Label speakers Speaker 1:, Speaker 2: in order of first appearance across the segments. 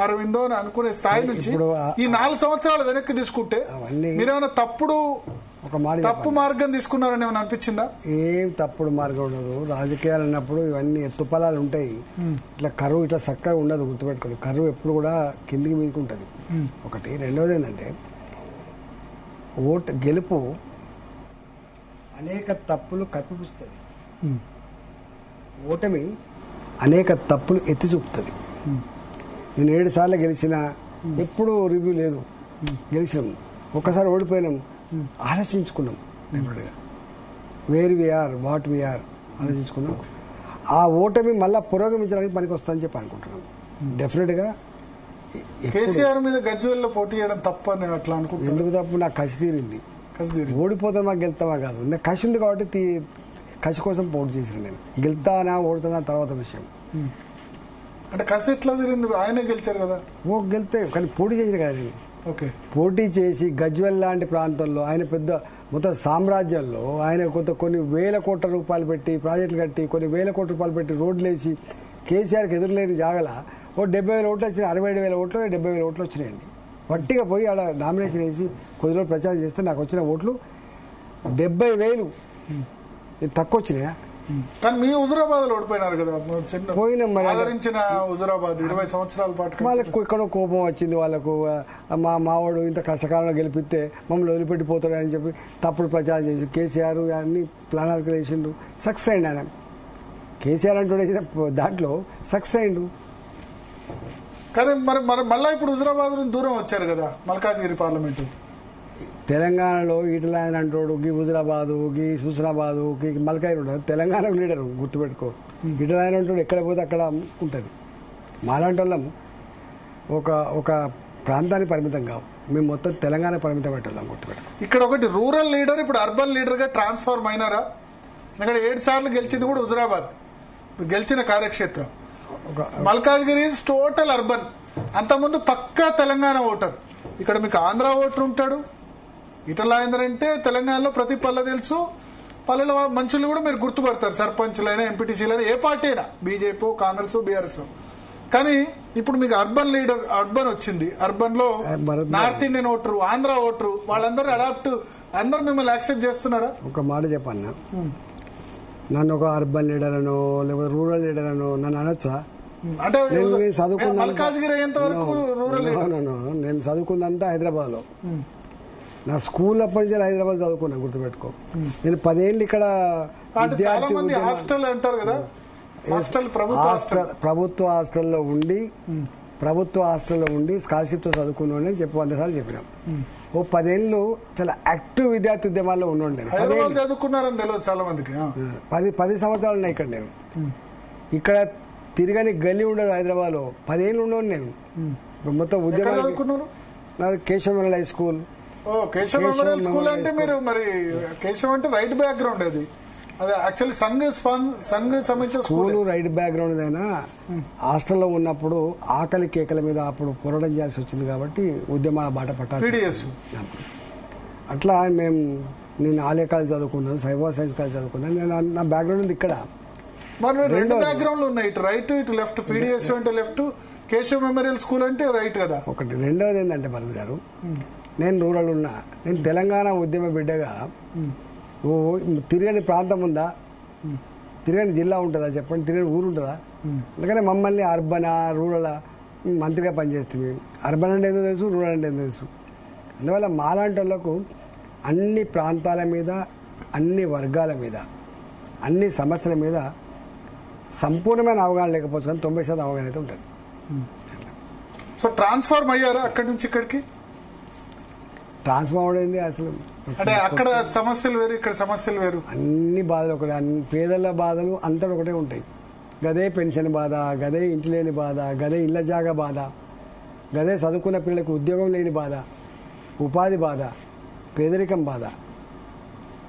Speaker 1: అరవిందో అని అనుకునే స్థాయి నుంచి ఈ 4 సంవత్సరాలు వెనక్కి తీసుకుంటే మీరేమైనా తప్పు మార్గం తీసుకున్నారని ఏమైనా అనిపించిందా?
Speaker 2: ఏం తప్పుడు మార్గం ఉండదు. రాజకీయాలు అన్నప్పుడు ఇవన్నీ ఎత్తుపలాలు ఉంటాయి. ఇట్లా కరువు ఇట్లా చక్కగా ఉండదు, గుర్తుపెట్టుకోండి. కరువు ఎప్పుడు కూడా కిందికి మీదకి ఉంటుంది. ఒకటి. రెండవది ఏంటంటే గెలుపు అనేక తప్పులు కప్పిపుస్తుంది, ఓటమి అనేక తప్పులు ఎత్తి చూపుతుంది. నేను 7 సార్లు గెలిచిన, ఎప్పుడు రివ్యూ లేదు. గెలిచినాం, ఒక్కసారి ఓడిపోయినాం, ఆలోచించుకున్నాం. డెఫినెట్గా వేర్ వీఆర్, వాట్ వీఆర్ ఆలోచించుకున్నాం. ఆ ఓటమి మళ్ళీ పురోగమించడానికి పనికి వస్తుందని చెప్పి అనుకుంటున్నాం. డెఫినెట్గా
Speaker 1: కేసీఆర్ మీద గజ్వేల్లో పోటీ చేయడం తప్ప అని అట్లా అనుకుంటున్నాను.
Speaker 2: ఎందుకు తప్పు? నాకు కసి తీరింది. ఓడిపోతామా గెలుతామా కాదు, నాకు కసి ఉంది కాబట్టి కసి కోసం పోటీ చేసిన. నేను గెలుతానా ఓడుతానా తర్వాత విషయం.
Speaker 1: అంటే కసి ఎట్లా తిరిగింది? ఆయనే గెలిచారు కదా.
Speaker 2: గెలితే కానీ పోటీ చేసిన కదా నేను.
Speaker 1: ఓకే,
Speaker 2: పోటీ చేసి గజ్వేల్ లాంటి ప్రాంతంలో ఆయన పెద్ద మొత్తం సామ్రాజ్యంలో ఆయన కొన్ని వేల కోట్ల రూపాయలు పెట్టి ప్రాజెక్టులు కట్టి, కొన్ని వేల కోట్ల రూపాయలు పెట్టి రోడ్లు వేసి కేసీఆర్కి ఎదురులేని జాగల 70,000 ఓట్లు వచ్చినాయి. 67,000 ఓట్లు 70,000 ఓట్లు వచ్చినాయండి. పట్టిగా పోయి ఆడ నామినేషన్ వేసి కొద్ది రోజులు ప్రచారం చేస్తే నాకు వచ్చిన ఓట్లు 70,000 తక్కువ వచ్చినాయా?
Speaker 1: కానీ మీ హుజురాబాద్ లో ఓడిపోయినారు కదా. పోయినా ఆదరించిన హుజురాబాద్ 20 సంవత్సరాల పాటు
Speaker 2: వాళ్ళకు ఎక్కడో కోపం వచ్చింది. వాళ్ళకు మావాడు ఇంత కష్టకాలంలో గెలిపిస్తే మమ్మల్ని వదిలిపెట్టిపోతాడు అని చెప్పి తప్పుడు ప్రచారం చేసి కేసీఆర్ అన్ని ప్లానాలు వేసిండు. సక్సెస్ అయింది ఆయన. కేసీఆర్ అంటూ దాంట్లో సక్సెస్ అయిండు.
Speaker 1: కానీ మళ్ళీ ఇప్పుడు హుజురాబాద్ దూరం వచ్చారు కదా మల్కాజ్గిరి పార్లమెంటు.
Speaker 2: తెలంగాణలో ఈటల ఆయన అంటాడు గీ హుజురాబాదు, గీ హుస్నాబాదు, గీ మల్కాజ్గిరి ఉంటుంది. తెలంగాణ లీడరు గుర్తుపెట్టుకో. ఈటల ఆయన అంటాడు ఎక్కడ పోతే అక్కడ ఉంటుంది. మాలాంటి వాళ్ళం ఒక ప్రాంతానికి పరిమితం కావు, మేము మొత్తం తెలంగాణ పరిమితం పెట్టాం. గుర్తుపెట్టుకో.
Speaker 1: ఇక్కడ ఒకటి రూరల్ లీడర్ ఇప్పుడు అర్బన్ లీడర్ గా ట్రాన్స్ఫార్మ్ అయినారా? ఇక్కడ 7 సార్లు గెలిచింది కూడా హుజురాబాద్ గెలిచిన కార్యక్షేత్రం. Malkajgiri is total urban. అంతకుముందు పక్కా తెలంగాణ ఓటర్. ఇక్కడ మీకు ఆంధ్ర ఓటర్ ఉంటాడు. ఈటల రాజేందర్ అంటే తెలంగాణలో ప్రతి పల్లె తెలుసు. పల్లెల మనుషులు కూడా మీరు గుర్తుపడతారు. సర్పంచ్లైనా, ఎంపీటీసీలైనా, ఏ పార్టీ అయినా, బీజేపీ, కాంగ్రెస్, బీఆర్ఎస్. కానీ ఇప్పుడు మీకు అర్బన్ లీడర్, అర్బన్ వచ్చింది. అర్బన్ లో north Indian voter, Andhra voter, వాళ్ళందరూ అడాప్ట్, అందరూ మిమ్మల్ని యాక్సెప్ట్ చేస్తున్నారా?
Speaker 2: ఒక మాట చెప్పన్నా, నన్ను ఒక అర్బన్ లీడర్ అనో లేకపోతే రూరల్ లీడర్ అనో నన్ను అనొచ్చా?
Speaker 1: అంటే
Speaker 2: నేను చదువుకుందంతా హైదరాబాద్ లో. నా స్కూల్ అప్పటి నుంచి హైదరాబాద్ చదువుకున్నా, గుర్తుపెట్టుకో. నేను 10 ఏళ్ళు ఇక్కడ ప్రభుత్వ హాస్టల్లో ఉండి స్కాలర్షిప్ తో చదువుకున్నాను అని చెప్పి 100 సార్లు చెప్పినాం. ఓ 10 ఏళ్ళు చాలా యాక్టివ్ విద్యార్థి ఉద్యమాల్లో ఉన్నాను. నేను
Speaker 1: చదువుకున్నారని తెలియదు చాలా మందికి.
Speaker 2: 10 సంవత్సరాలు ఉన్నాయి ఇక్కడ. నేను ఇక్కడ తిరగని గల్లీ ఉండదు హైదరాబాద్ లో. 10 ఏళ్ళు ఉన్నాను నేను మొత్తం ఉద్యమాలు. నాది Keshava high school.
Speaker 1: Keshava school అంటే మీరు మరి కేశవ అంటే రైట్ బ్యాక్గ్రౌండ్. అది యాక్చువల్లీ సంఘ సమితి
Speaker 2: స్కూల్ రైట్ బ్యాక్గ్రౌండ్ అయినా హాస్టల్లో ఉన్నప్పుడు ఆకలి కేకల మీద అప్పుడు పోరాటం చేయాల్సి వచ్చింది కాబట్టి ఉద్యమాల బాట పట్టాలి. అట్లా నేను ఆలయ కాలేజ్ చదువుకున్నాను, సైబర్ సైన్స్ కాలేజ్ చదువుకున్నాను. నేను నా బ్యాక్గ్రౌండ్ ఉంది ఇక్కడ.
Speaker 1: రెండు బ్యాక్గ్రౌండ్ ఉన్నాయి, ఇటు రైట్ ఇటు లెఫ్ట్. పీడిఎస్ అంటే లెఫ్ట్, కేశవ్ మెమోరియల్ స్కూల్ అంటే రైట్ కదా.
Speaker 2: ఒకటి. రెండవది ఏంటంటే భరత్ గారు, నేను రూరల్ ఉన్నా. నేను తెలంగాణ ఉద్యమ బిడ్డగా తిరగని ప్రాంతం ఉందా? తిరగని జిల్లా ఉంటుందా చెప్పండి? తిరగని ఊరు ఉంటుందా? అందుకనే మమ్మల్ని అర్బనా రూరల్ మంత్రిగా పనిచేస్తుంది. అర్బన్ అంటే ఏదో తెలుసు, రూరల్ అంటే ఏదో తెలుసు. అందువల్ల మాలాంటి వాళ్ళకు అన్ని ప్రాంతాల మీద, అన్ని వర్గాల మీద, అన్ని సమస్యల మీద సంపూర్ణమైన అవగాహన లేకపోవచ్చు, కానీ 90% అవగాహన అయితే ఉంటుంది.
Speaker 1: సో ట్రాన్స్ఫార్మ్ అయ్యారా అక్కడి నుంచి ఇక్కడికి?
Speaker 2: ట్రాన్స్ఫార్మ్ అయింది అసలు.
Speaker 1: అంటే అక్కడ సమస్యలు వేరు, ఇక్కడ సమస్యలు వేరు.
Speaker 2: అన్ని బాధలు ఒకటే. పేదల బాధలు అంతా ఒకటే ఉంటాయి. గదే పెన్షన్ బాధ, గదే ఇంటి లేని బాధ, గదే ఇళ్ల జాగా బాధ, గదే చదువుకున్న పిల్లలకు ఉద్యోగం లేని బాధ, ఉపాధి బాధ, పేదరికం బాధ.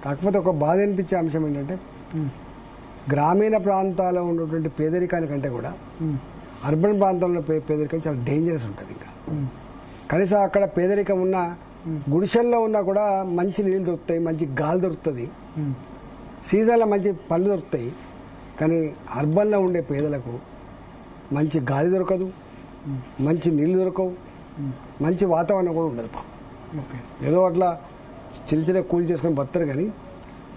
Speaker 2: కాకపోతే ఒక బాధ అనిపించే అంశం ఏంటంటే గ్రామీణ ప్రాంతాల్లో ఉన్నటువంటి పేదరికానికంటే కూడా అర్బన్ ప్రాంతంలో పేదరికం చాలా డేంజరస్ ఉంటుంది. ఇంకా కనీసం అక్కడ పేదరికం ఉన్న గుడిసెల్లో ఉన్నా కూడా మంచి నీళ్ళు దొరుకుతాయి, మంచి గాలి దొరుకుతుంది, సీజన్లో మంచి పళ్ళు దొరుకుతాయి. కానీ అర్బన్లో ఉండే పేదలకు మంచి గాలి దొరకదు, మంచి నీళ్లు దొరకవు, మంచి వాతావరణం కూడా ఉండదు.
Speaker 1: ఓకే.
Speaker 2: ఏదో అట్లా చిన్న చిన్న కూలి చేసుకొని బతారు, కానీ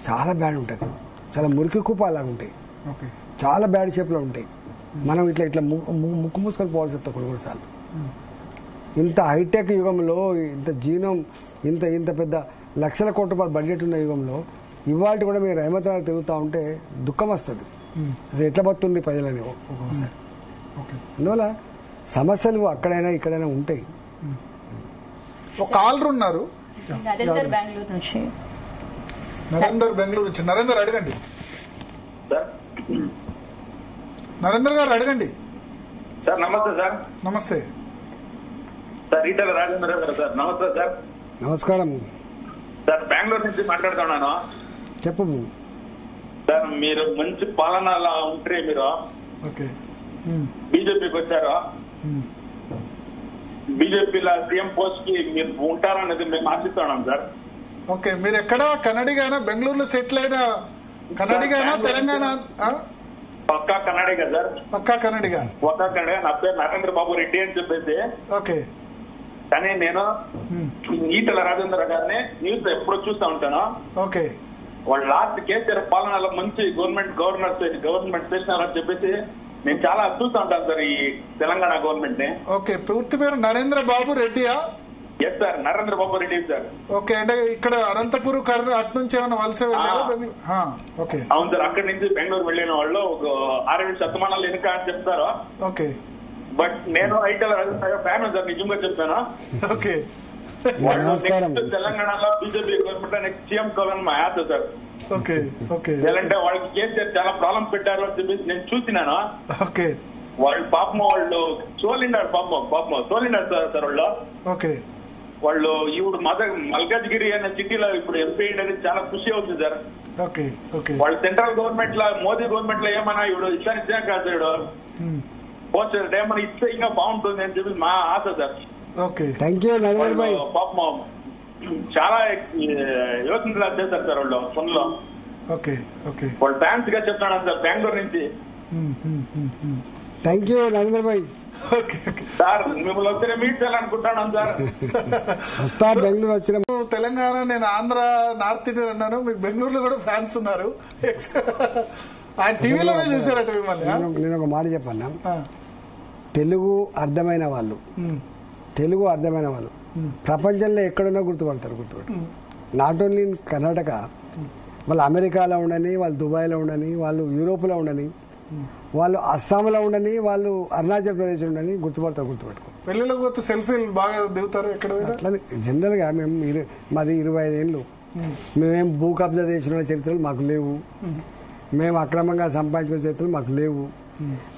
Speaker 2: చాలా బ్యాడ్ ఉంటుంది. చాలా మురికి కూపాలాగా ఉంటాయి,
Speaker 1: ఓకే.
Speaker 2: చాలా బ్యాడ్ షేప్లో ఉంటాయి. మనం ఇట్లా ఇట్లా ముక్కు మూసుకొని పోవాల్సి వస్తుంది కొన్నిసార్లు. ఇంత హైటెక్ యుగంలో, ఇంత జీనోమ్, ఇంత ఇంత పెద్ద లక్షల కోట్ల రూపాయల బడ్జెట్ ఉన్న యుగంలో ఇవాళ కూడా మీరు రహమతాలు తిరుగుతూ ఉంటే దుఃఖం వస్తుంది. అసలు ఎట్లా బతుంది ప్రజలని ఒక్కొక్కసారి. అందువల్ల సమస్యలు అక్కడైనా ఇక్కడైనా ఉంటాయి.
Speaker 1: ఒక కాలర్ ఉన్నారు,
Speaker 3: నరేందర్ బెంగళూరు నుంచి.
Speaker 1: నరేందర్ బెంగళూరు నుంచి. నరేందర్ అడగండి. నరేందర్ గారు అడగండి.
Speaker 4: సార్ నమస్తే సార్.
Speaker 1: నమస్తే
Speaker 4: సార్ ఈటల రాజేంద్ర గారు సార్. నమస్తే సార్.
Speaker 2: నమస్కారం
Speaker 4: సార్ బెంగళూరు నుంచి మాట్లాడుతున్నాను.
Speaker 2: చెప్పు
Speaker 4: సార్, మీరు మంచి పాలన ఉంటే మీరు
Speaker 1: ఓకే.
Speaker 4: బీజేపీకి వచ్చారు. బీజేపీలో సీఎం పోస్ట్ కి మీరు ఉంటారనేది మేము ఆశిస్తున్నాం సార్.
Speaker 1: ఓకే. మీరు ఎక్కడ కన్నడిగానా? బెంగళూరులో సెటిల్ అయిన కన్నడిగానా? తెలంగాణ?
Speaker 4: పక్కా కన్నడిగా సార్.
Speaker 1: పక్కా కన్నడిగా.
Speaker 4: పక్కా కన్నడిగా. నా పేరు నరేంద్ర బాబు రెడ్డి అని చెప్పేసి.
Speaker 1: ఓకే.
Speaker 4: కానీ నేను ఈటల రాజేంద్ర గారిని న్యూస్ ఎప్పుడో చూస్తా ఉంటాను.
Speaker 1: ఓకే.
Speaker 4: వాళ్ళు లాస్ట్ కేసీఆర్ పాలనలో మంచి గవర్నమెంట్ చేసినారని చెప్పేసి నేను చాలా చూస్తా ఉంటాను సార్ ఈ తెలంగాణ గవర్నమెంట్ ని.
Speaker 1: ఓకే. పూర్తి పేరు నరేంద్ర బాబు రెడ్డియా?
Speaker 4: ఎస్ సార్, నరేంద్ర బాబు రెడ్డి సార్.
Speaker 1: ఓకే. అంటే ఇక్కడ అనంతపురం కర్నూలు అటు నుంచి ఏమైనా వలస వెళ్ళారా? ఓకే.
Speaker 4: అవును సార్, అక్కడి నుంచి బెంగళూరు వెళ్ళిన వాళ్ళు ఒక 6-7 శతమానాలు వెనుక అని చెప్తారు.
Speaker 1: ఓకే.
Speaker 4: బట్ నేను ఐటల్ ఫ్యాన్ సార్, నిజంగా చెప్తాను.
Speaker 1: ఓకే.
Speaker 4: తెలంగాణలో బీజేపీ గవర్నమెంట్ నెక్స్ట్ సీఎం కావాలని మా ఆశ సార్.
Speaker 1: ఓకే. ఓకే.
Speaker 4: అంటే వాళ్ళకి కేసీఆర్ చాలా ప్రాబ్లం పెట్టారు అని చెప్పేసి నేను చూసినాను.
Speaker 1: ఓకే.
Speaker 4: వాళ్ళు పాపం వాళ్ళు సోలిండారు సార్ వాళ్ళు.
Speaker 1: ఓకే.
Speaker 4: వాళ్ళు ఇప్పుడు మల్కాజ్గిరి అనే సిటీలో ఇప్పుడు ఎంపీ అనేది చాలా ఖుషి అవుతుంది సార్.
Speaker 1: ఓకే. ఓకే.
Speaker 4: వాళ్ళు సెంట్రల్ గవర్నమెంట్ లో, మోదీ గవర్నమెంట్ లో ఏమన్నా ఇప్పుడు ఇచ్చా కాదు సార్. పోస్ట్ ఏమన్నా ఇస్తే ఇంకా బాగుంటుంది అని చెప్పి మా ఆశ sir.
Speaker 1: Okay.
Speaker 2: Thank you Narendra bhai.
Speaker 4: పాపం చాలా యోచన చేశారు సార్ వాళ్ళు ఫోన్లో.
Speaker 1: ఓకే. ఓకే.
Speaker 4: వాళ్ళు ఫ్యాన్స్ గా చెప్తున్నాను సార్ బెంగళూరు నుంచి.
Speaker 2: Thank you Narendra Bhai.
Speaker 4: Sir మిమ్మల్ని వచ్చే మీట్ చేయాలనుకుంటున్నాను సార్.
Speaker 2: వస్తా బెంగళూరు వచ్చిన.
Speaker 1: తెలంగాణ, నేను ఆంధ్ర, నార్త్ ఇండియన్ అన్నాను. మీకు బెంగళూరులో కూడా ఫ్యాన్స్ ఉన్నారు. ఆయన టీవీలోనే చూసారట మిమ్మల్ని.
Speaker 2: నేను ఒక మాట చెప్పన్నా, తెలుగు అర్థమైన వాళ్ళు ప్రపంచంలో ఎక్కడున్నా గుర్తుపడతారు. నాట్ ఓన్లీ ఇన్ కర్ణాటక, వాళ్ళు అమెరికాలో ఉండని, వాళ్ళు దుబాయ్లో ఉండని, వాళ్ళు యూరోప్లో ఉండని, వాళ్ళు అస్సాంలో ఉండని, వాళ్ళు అరుణాచల్ ప్రదేశ్ ఉండని గుర్తుపట్టుకో.
Speaker 1: పెళ్లిలోకి పోతే సెల్ఫీలు బాగా దిగుతారు ఎక్కడ?
Speaker 2: అట్లా జనరల్గా మేము మాది 25 ఏళ్ళు. మేమేం భూ కబ్జా చేసిన చరిత్రలు మాకు లేవు, మేము అక్రమంగా సంపాదించిన చరిత్రలు మాకు లేవు,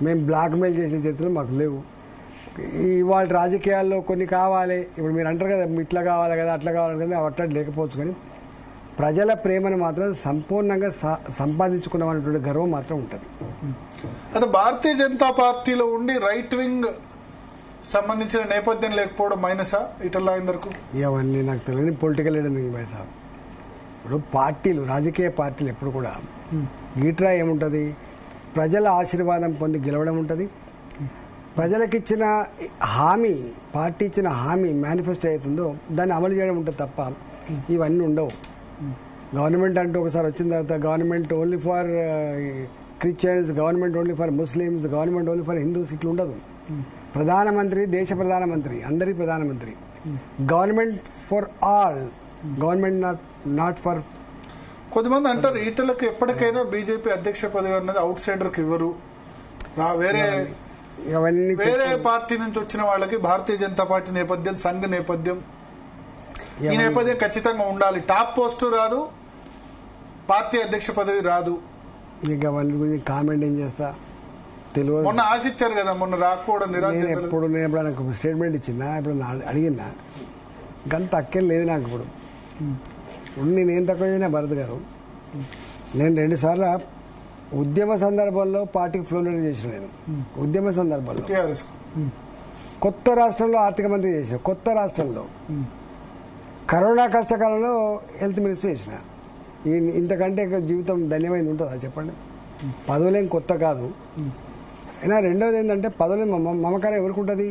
Speaker 2: మేము బ్లాక్మెయిల్ చేసే చరిత్రలు మాకు లేవు. ఇవాళ రాజకీయాల్లో కొన్ని కావాలి, ఇప్పుడు మీరు అంటారు కదా ఇట్లా కావాలి కదా అట్లా కావాలి కదా, అట్లా లేకపోవచ్చు, కానీ ప్రజల ప్రేమను మాత్రం సంపూర్ణంగా సంపాదించుకున్నామనేటువంటి గర్వం మాత్రం ఉంటుంది.
Speaker 1: అదే భారతీయ జనతా పార్టీలో ఉండి రైట్ వింగ్ సంబంధించిన నేపథ్యం లేకపోవడం మైనసా ఈటల రాజేందర్కు?
Speaker 2: ఇవన్నీ నాకు తెలియని పొలిటికల్ లీడర్ బాయ్ సార్. ఇప్పుడు రాజకీయ పార్టీలు ఎప్పుడు కూడా గీట్రా ఏముంటుంది, ప్రజల ఆశీర్వాదం పొంది గెలవడం ఉంటుంది. ప్రజలకిచ్చిన హామీ, పార్టీ ఇచ్చిన హామీ మేనిఫెస్టో అవుతుందో దాన్ని అమలు చేయడం ఉంటుంది తప్ప ఇవన్నీ ఉండవు. గవర్నమెంట్ అంటూ ఒకసారి వచ్చిన తర్వాత government only for Christians, government only for Muslims, government only for Hindus ఇట్లా ఉండదు. ప్రధానమంత్రి, దేశ ప్రధానమంత్రి, అందరి ప్రధానమంత్రి. Government for all, government not for.
Speaker 1: కొంతమంది అంటారు ఈటలకు ఎప్పటికైనా బీజేపీ అధ్యక్ష పదవి అన్నది అవుట్ సైడర్కి ఇవ్వరు, వేరే పార్టీ నుంచి వచ్చిన వాళ్ళకి భారతీయ జనతా పార్టీ నేపథ్యం, సంఘ నేపథ్యం, ఈ నేపథ్యం ఖచ్చితంగా ఉండాలి. టాప్ పోస్టు రాదు, పార్టీ అధ్యక్ష పదవి రాదు.
Speaker 2: ఇక వాళ్ళ గురించి కామెంట్ ఏం చేస్తా తెలియదు.
Speaker 1: మొన్న ఆశించారు కదా, మొన్న రాకపోవడం నిరాశ.
Speaker 2: నేను ఎప్పుడు నాకు స్టేట్మెంట్ ఇచ్చిందా, ఇప్పుడు అడిగినా గంత అక్కేం లేదు నాకు. ఇప్పుడు నేనేం తక్కువ చేసినా భరత్ గారు, నేను 2 సార్లు ఉద్యమ సందర్భంలో పార్టీకి ఫ్లో లీడర్ చేసిన. నేను ఉద్యమ సందర్భంలో కొత్త రాష్ట్రంలో ఆర్థిక మంత్రి చేసిన, కొత్త రాష్ట్రంలో కరోనా కష్టకాలంలో హెల్త్ మినిస్టర్ చేసిన. ఇంతకంటే జీవితం ధన్యమైంది ఉంటుందా చెప్పండి? పదవులేం కొత్త కాదు. అయినా రెండవది ఏంటంటే పదవులు మమకారం ఎవరికి ఉంటుంది?